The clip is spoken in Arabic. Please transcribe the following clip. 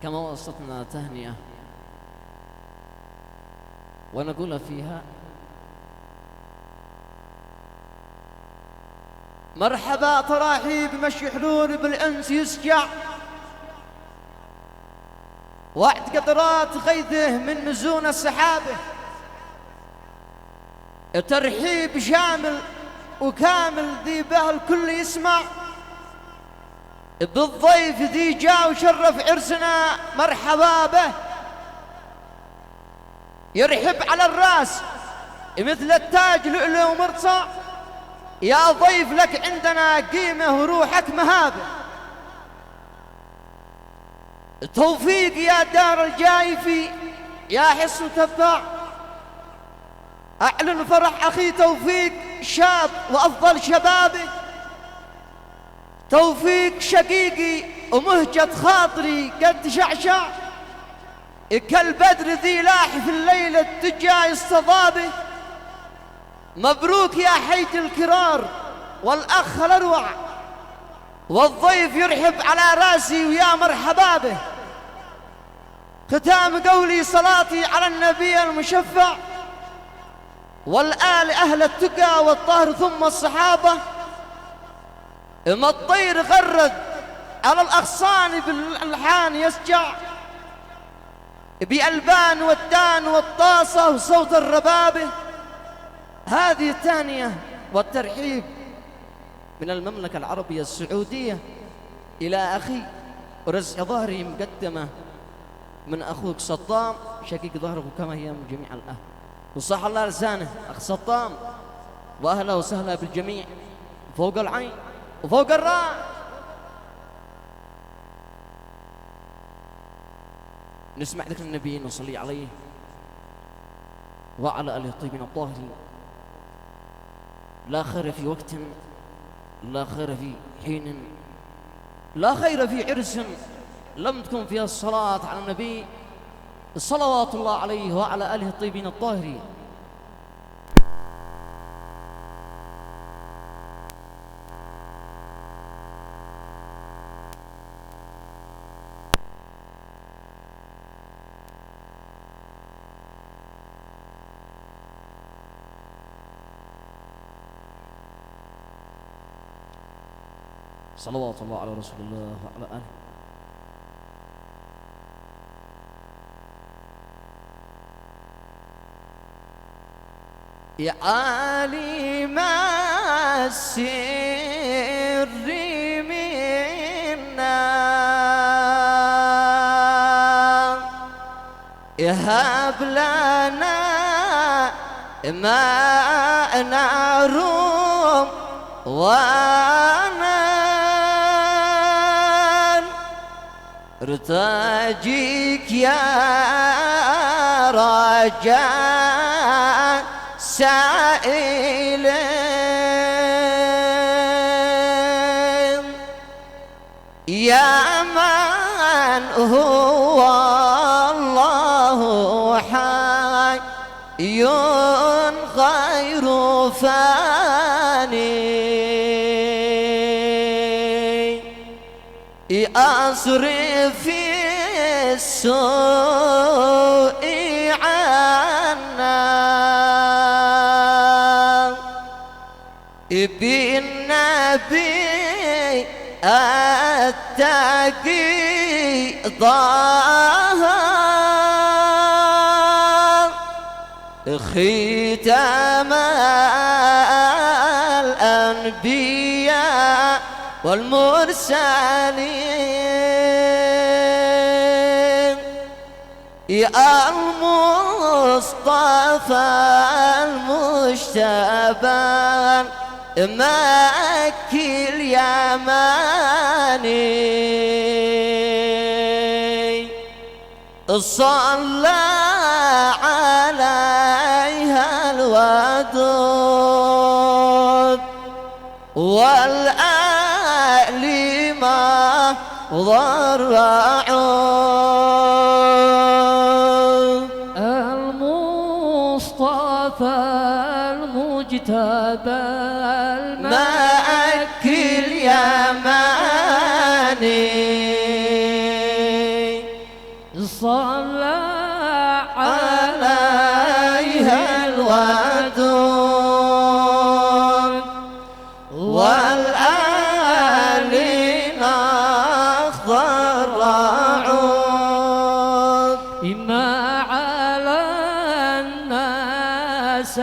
كما وصلتنا تهنئة ونقول فيها مرحبا تراحيب مشي حلول بالأنس يسجع وعد قطرات غيثه من نزون السحابة ترحيب شامل وكامل ذي به الكل يسمع بالضيف ذي جاء وشرف عرسنا مرحبا به يرحب على الراس مثل التاج لؤلؤ ومرصع يا ضيف لك عندنا قيمة وروحك مهابة توفيق يا دار الجايفي يا حصن تباع أعلن فرح أخي توفيق شاب وأفضل شبابه توفيق شقيقي ومهجة خاطري قد شعشع كالبدر ذي لاح في الليلة الدجى يصطضابه مبروك يا حيت الكرار والأخ الأروع والضيف يرحب على راسي ويا مرحبا به ختام قولي صلاتي على النبي المشفع والآل أهل التقى والطهر ثم الصحابة ما الطير غرد على الأغصان بالألحان يسجع بألبان والدان والطاسة وصوت الربابة هذه الثانية والترحيب من المملكة العربية السعودية إلى أخي ورزق ظهري مقدمة من أخوك صطام شقيق ظهرك كما هي من جميع الأهل وصح الله لسانه أخ صطام وأهلا وسهلا بالجميع فوق العين وفوق الراس نسمع ذكر النبي نصلي عليه وعلى آله الطيبين الطاهرين لا خير في وقت لا خير في حين لا خير في عرس لم تكن فيها الصلاة على النبي صلوات الله عليه وعلى آله الطيبين الطاهرين صلوات الله على رسول الله وعلى آله يا عالم السر منا يهب لنا ما نروم ونال ارتجيك يا رجال سائلين يا من هو الله حي غير فاني أصرف في السوء عنا بالنبي التقي ظهر ختام الأنبياء والمرسلين يا المصطفى المجتبى مكي اليماني صلى عليها الودود والآل ما ضرعوا المصطفى المجتبى مكي اليماني على الناس